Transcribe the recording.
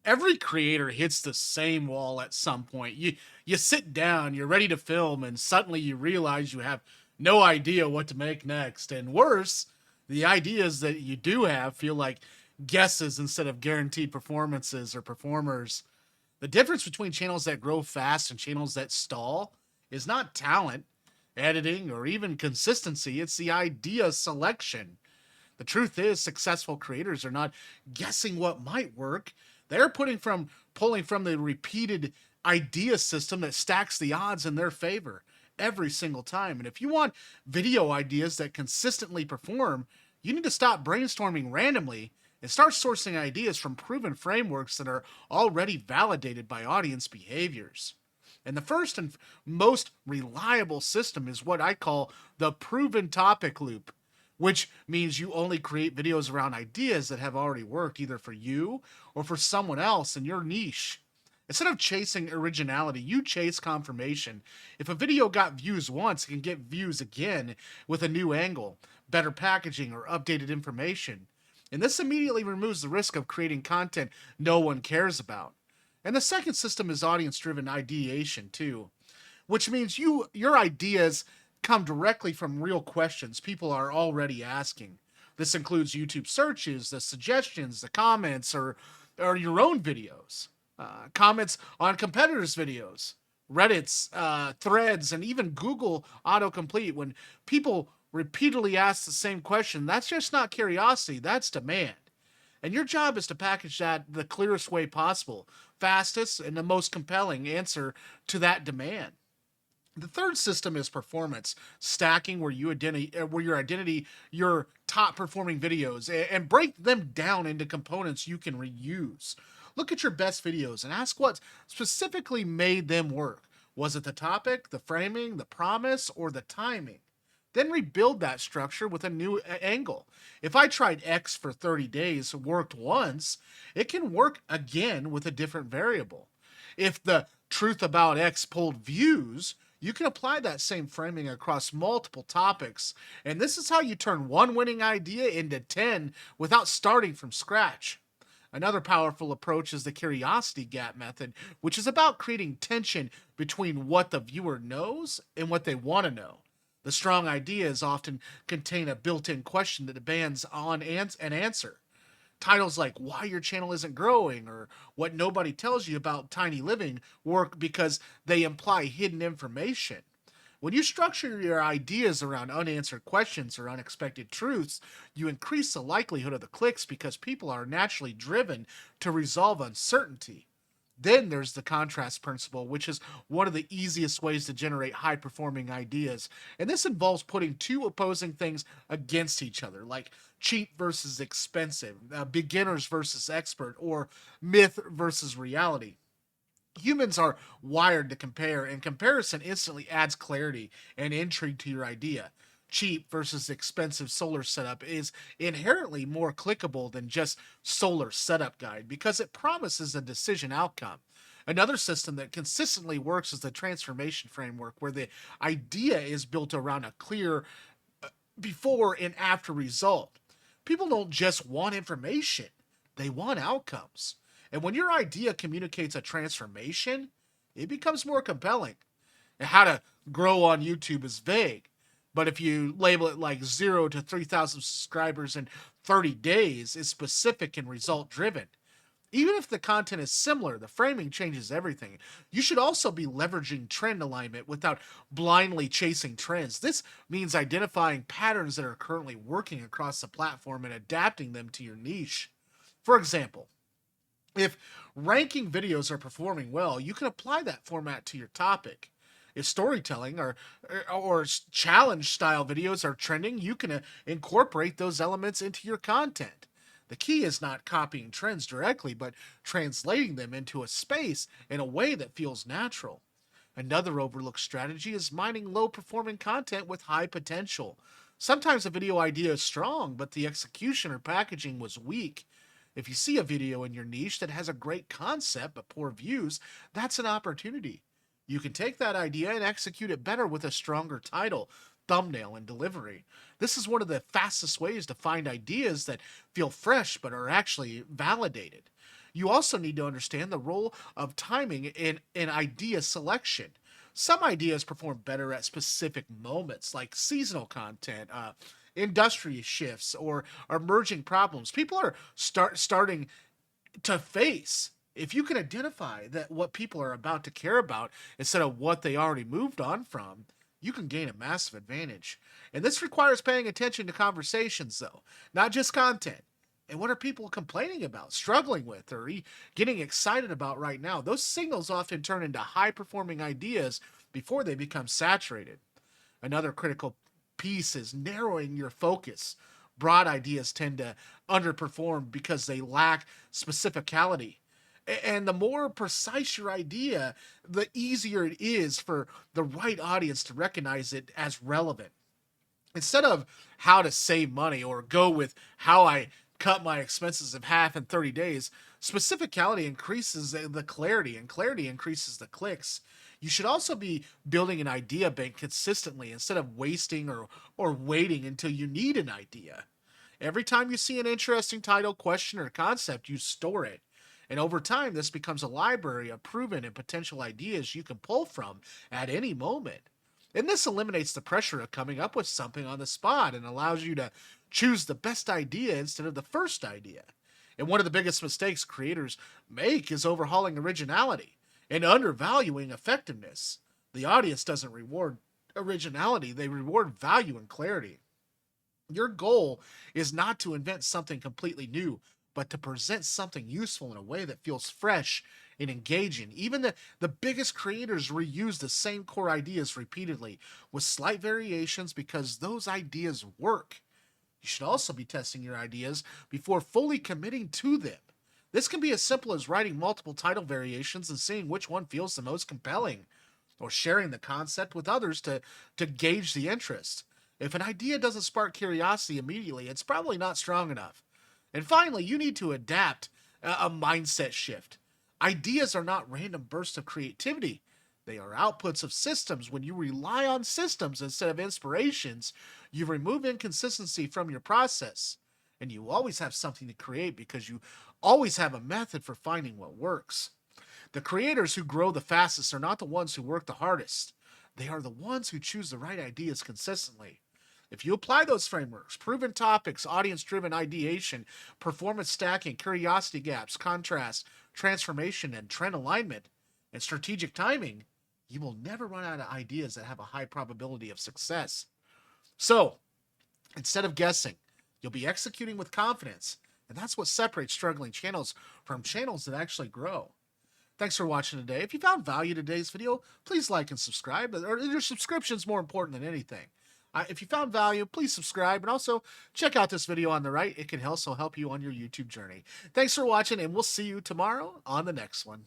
Every creator hits the same wall at some point. You sit down, you're ready to film, and suddenly you realize you have no idea what to make next. And worse, the ideas that you do have feel like guesses instead of guaranteed performances or performers. The difference between channels that grow fast and channels that stall is not talent, editing, or even consistency, it's the idea selection. The truth is, successful creators are not guessing what might work. They're pulling from the repeated idea system that stacks the odds in their favor every single time. And if you want video ideas that consistently perform, you need to stop brainstorming randomly and start sourcing ideas from proven frameworks that are already validated by audience behaviors. And the first and most reliable system is what I call the proven topic loop, which means you only create videos around ideas that have already worked either for you or for someone else in your niche. Instead of chasing originality, you chase confirmation. If a video got views once, it can get views again with a new angle, better packaging, or updated information. And this immediately removes the risk of creating content no one cares about. And the second system is audience driven ideation, too, which means your ideas come directly from real questions people are already asking. This includes YouTube searches, the suggestions, the comments, or your own videos, comments on competitors' videos, Reddit's threads, and even Google autocomplete. When people repeatedly ask the same question, that's just not curiosity, that's demand. And your job is to package that the clearest way possible, fastest, and the most compelling answer to that demand. The third system is performance stacking, where your identity, your top performing videos, and break them down into components you can reuse. Look at your best videos and ask what specifically made them work. Was it the topic, the framing, the promise, or the timing? Then rebuild that structure with a new angle. If I tried X for 30 days, worked once, it can work again with a different variable. If the truth about X pulled views, you can apply that same framing across multiple topics. And this is how you turn one winning idea into 10 without starting from scratch. Another powerful approach is the curiosity gap method, which is about creating tension between what the viewer knows and what they want to know. The strong ideas often contain a built in question that demands an answer. Titles like Why Your Channel Isn't Growing or What Nobody Tells You About Tiny Living work because they imply hidden information. When you structure your ideas around unanswered questions or unexpected truths, you increase the likelihood of the clicks because people are naturally driven to resolve uncertainty. Then there's the contrast principle, which is one of the easiest ways to generate high performing ideas. And this involves putting two opposing things against each other, like cheap versus expensive, beginners versus expert, or myth versus reality. Humans are wired to compare, and comparison instantly adds clarity and intrigue to your idea. Cheap versus expensive solar setup is inherently more clickable than just solar setup guide because it promises a decision outcome. Another system that consistently works is the transformation framework, where the idea is built around a clear before and after result. People don't just want information, they want outcomes. And when your idea communicates a transformation, it becomes more compelling. And how to grow on YouTube is vague, but if you label it like 0 to 3,000 subscribers in 30 days, it's specific and result driven. Even if the content is similar, the framing changes everything. You should also be leveraging trend alignment without blindly chasing trends. This means identifying patterns that are currently working across the platform and adapting them to your niche. For example, if ranking videos are performing well, you can apply that format to your topic. If storytelling or challenge style videos are trending, you can incorporate those elements into your content. The key is not copying trends directly, but translating them into a space in a way that feels natural. Another overlooked strategy is mining low performing content with high potential. Sometimes a video idea is strong, but the execution or packaging was weak. If you see a video in your niche that has a great concept but poor views, that's an opportunity. You can take that idea and execute it better with a stronger title, thumbnail, and delivery. This is one of the fastest ways to find ideas that feel fresh but are actually validated. You also need to understand the role of timing in idea selection. Some ideas perform better at specific moments, like seasonal content, industry shifts, or emerging problems people are starting to face. If you can identify that what people are about to care about instead of what they already moved on from, you can gain a massive advantage. And this requires paying attention to conversations, though, not just content. And what are people complaining about, struggling with, or getting excited about right now? Those signals often turn into high performing ideas before they become saturated. Another critical piece is narrowing your focus. Broad ideas tend to underperform because they lack specificality. And the more precise your idea, the easier it is for the right audience to recognize it as relevant. Instead of how to save money or go with how I cut my expenses in half in 30 days, specificality increases the clarity, and clarity increases the clicks. You should also be building an idea bank consistently instead of wasting or waiting until you need an idea. Every time you see an interesting title, question, or concept, you store it. And over time, this becomes a library of proven and potential ideas you can pull from at any moment. And this eliminates the pressure of coming up with something on the spot and allows you to choose the best idea instead of the first idea. And one of the biggest mistakes creators make is overhauling originality and undervaluing effectiveness. The audience doesn't reward originality, they reward value and clarity. Your goal is not to invent something completely new, but to present something useful in a way that feels fresh and engaging. Even the biggest creators reuse the same core ideas repeatedly with slight variations because those ideas work. You should also be testing your ideas before fully committing to them. This can be as simple as writing multiple title variations and seeing which one feels the most compelling, or sharing the concept with others to gauge the interest. If an idea doesn't spark curiosity immediately, it's probably not strong enough. And finally, you need to adapt a mindset shift. Ideas are not random bursts of creativity. They are outputs of systems. When you rely on systems instead of inspirations, you remove inconsistency from your process. And you always have something to create because you always have a method for finding what works. The creators who grow the fastest are not the ones who work the hardest. They are the ones who choose the right ideas consistently. If you apply those frameworks, proven topics, audience driven ideation, performance stacking, curiosity gaps, contrast, transformation, and trend alignment, and strategic timing, you will never run out of ideas that have a high probability of success. So, instead of guessing, you'll be executing with confidence. And that's what separates struggling channels from channels that actually grow. Thanks for watching today. If you found value in today's video, please like and subscribe. Or your subscription is more important than anything. If you found value, please subscribe and also check out this video on the right. It can also help you on your YouTube journey. Thanks for watching, and we'll see you tomorrow on the next one.